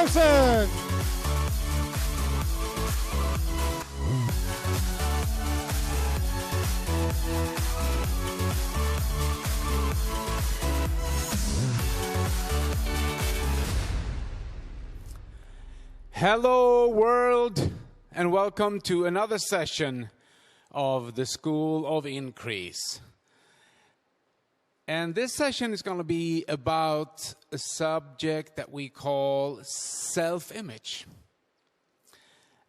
Jakobsson! Hello world, and welcome to another session of the School of Increase. And this session is going to be about a subject that we call self-image.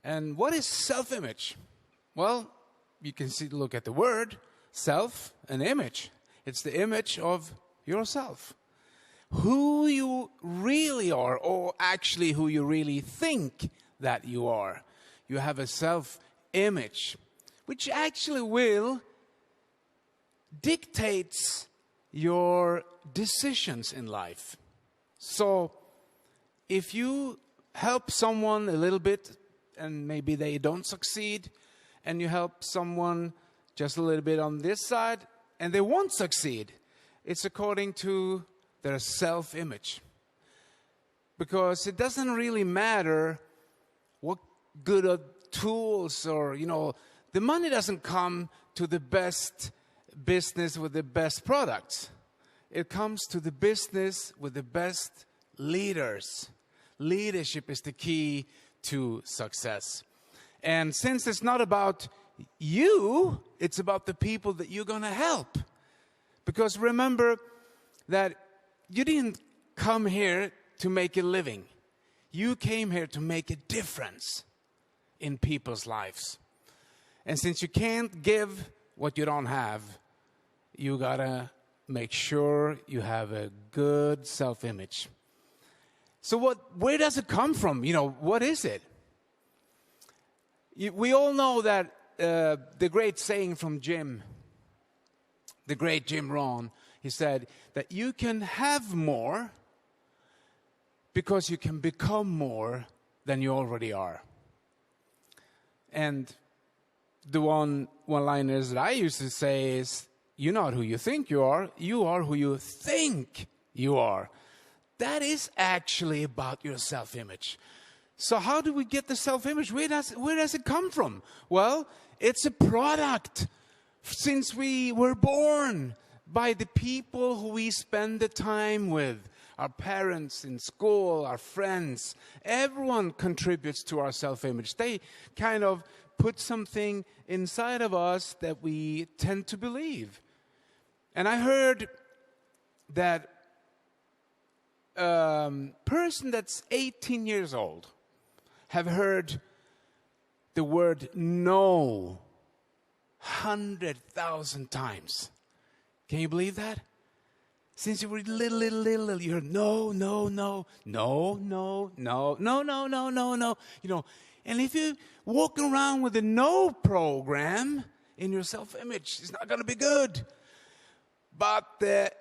And what is self-image? Well, you can look at the word self and image. It's the image of yourself. Who you really are, or actually who you really think that you are. You have a self-image, which actually will dictates your decisions in life. So if you help someone a little bit and maybe they don't succeed, and you help someone just a little bit on this side and they won't succeed, it's according to their self-image. Because it doesn't really matter what good tools or, the money doesn't come to the best business with the best products. It comes to the business with the best leaders. Leadership is the key to success. And since it's not about you, it's about the people that you're going to help. Because remember that you didn't come here to make a living. You came here to make a difference in people's lives. And since you can't give what you don't have, you gotta make sure you have a good self-image. So where does it come from? What is it? We all know that the great saying from the great Jim Rohn, he said that you can have more because you can become more than you already are. And the one-liners that I used to say is, you're not who you think you are who you think you are. That is actually about your self-image. So how do we get the self-image? Where does it come from? Well, it's a product since we were born by the people who we spend the time with. Our parents in school, our friends, everyone contributes to our self-image. They kind of put something inside of us that we tend to believe. And I heard that person that's 18 years old have heard the word no 100,000 times. Can you believe that? Since you were little, you heard no. And if you walk around with a no program in your self-image, it's not going to be good. But the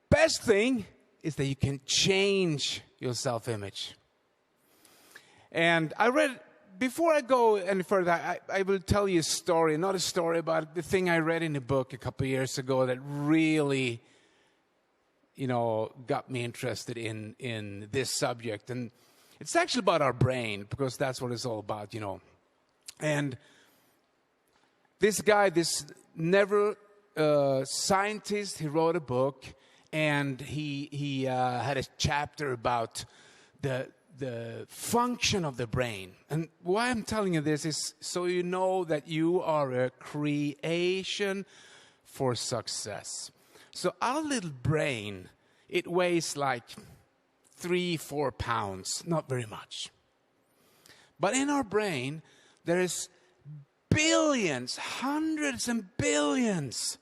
best thing is that you can change your self-image. And before I go any further, I will tell you a story, not a story, but the thing I read in a book a couple of years ago that really, got me interested in this subject. And it's actually about our brain, because that's what it's all about, And this guy, this scientist, he wrote a book, and he had a chapter about the function of the brain. And why I'm telling you this is so you know that you are a creation for success. So our little brain, it weighs like 3-4 pounds, not very much. But in our brain, there is billions, hundreds and billions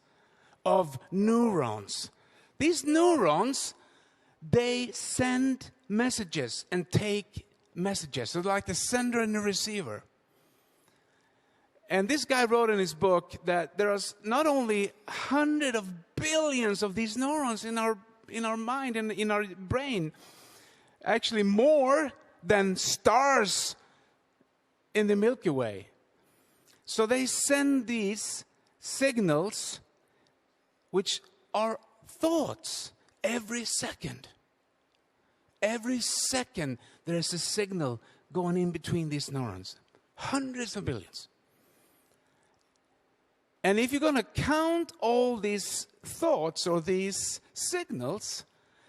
of neurons. These neurons, they send messages and take messages. So like the sender and the receiver. And this guy wrote in his book that there is not only hundreds of billions of these neurons in our mind and in our brain, actually more than stars in the Milky Way. So they send these signals, which are thoughts, every second. Every second there is a signal going in between these neurons. Hundreds of billions. And if you're going to count all these thoughts or these signals,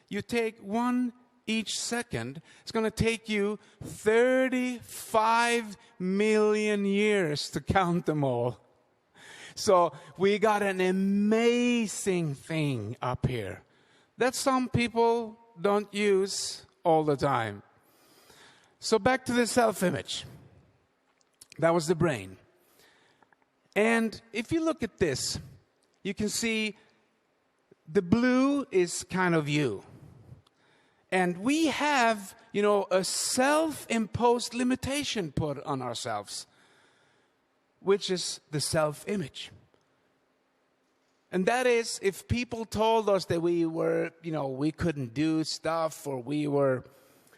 you take one each second. It's going to take you 35 million years to count them all. So we got an amazing thing up here that some people don't use all the time. So back to the self-image. That was the brain. And if you look at this, you can see the blue is kind of you. And we have, a self-imposed limitation put on ourselves, which is the self-image. And that is, if people told us that we were, we couldn't do stuff, or we were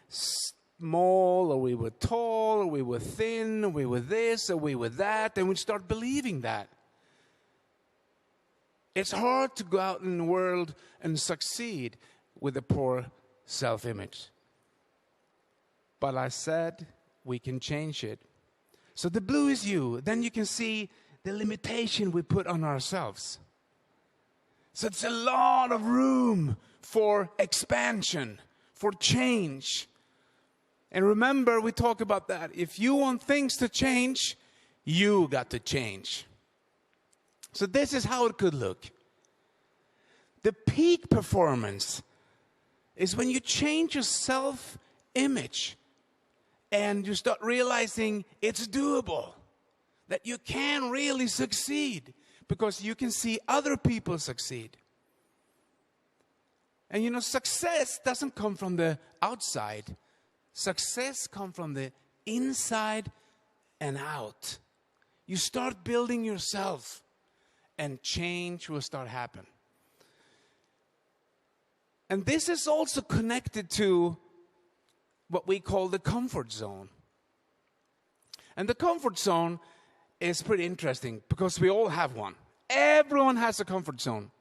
small, or we were tall, or we were thin, or we were this, or we were that, then we'd start believing that. It's hard to go out in the world and succeed with a poor self-image. But I said we can change it. So the blue is you. Then you can see the limitation we put on ourselves. So it's a lot of room for expansion, for change. And remember, we talk about that. If you want things to change, you got to change. So this is how it could look. The peak performance is when you change your self-image and you start realizing it's doable, that you can really succeed because you can see other people succeed. And success doesn't come from the outside. Success comes from the inside and out. You start building yourself and change will start happening. And this is also connected to what we call the comfort zone. And the comfort zone is pretty interesting because we all have one. Everyone has a comfort zone.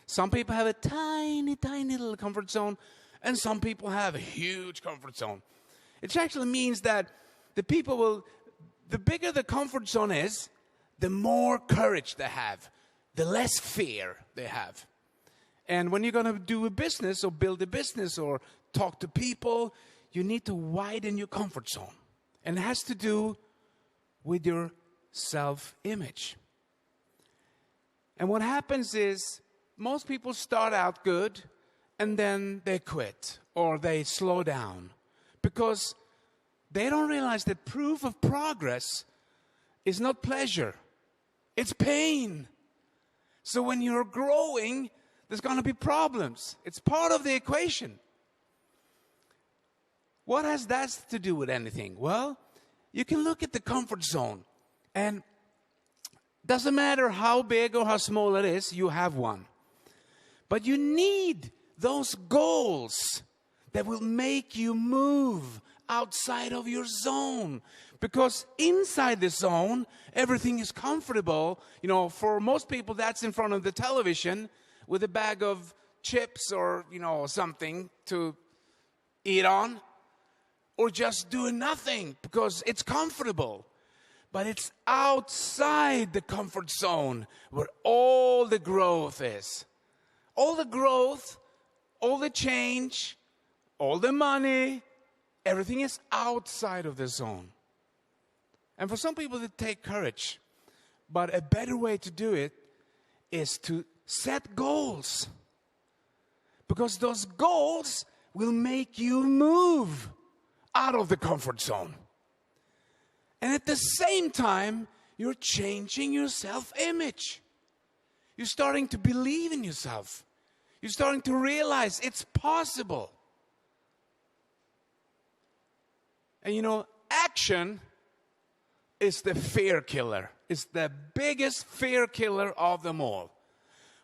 Some people have a tiny, tiny little comfort zone, and some people have a huge comfort zone. It actually means that the bigger the comfort zone is, the more courage they have, the less fear they have. And when you're going to do a business or build a business or talk to people, you need to widen your comfort zone. And it has to do with your self-image. And what happens is most people start out good and then they quit or they slow down because they don't realize that proof of progress is not pleasure. It's pain. So when you're growing, there's going to be problems. It's part of the equation. What has that to do with anything? Well, you can look at the comfort zone, and doesn't matter how big or how small it is, you have one. But you need those goals that will make you move outside of your zone. Because inside the zone, everything is comfortable. For most people, that's in front of the television with a bag of chips or, something to eat on. Or just doing nothing because it's comfortable. But it's outside the comfort zone where all the growth is. All the growth, all the change, all the money, everything is outside of the zone. And for some people, it takes courage. But a better way to do it is to set goals. Because those goals will make you move out of the comfort zone. And at the same time, you're changing your self-image. You're starting to believe in yourself. You're starting to realize it's possible. And action is the fear killer. It's the biggest fear killer of them all.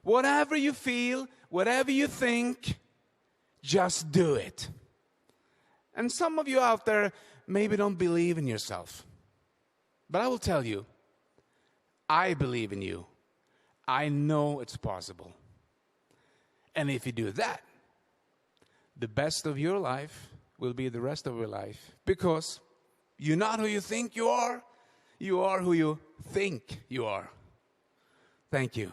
Whatever you feel, whatever you think, just do it. And some of you out there maybe don't believe in yourself. But I will tell you, I believe in you. I know it's possible. And if you do that, the best of your life will be the rest of your life. Because you're not who you think you are who you think you are. Thank you.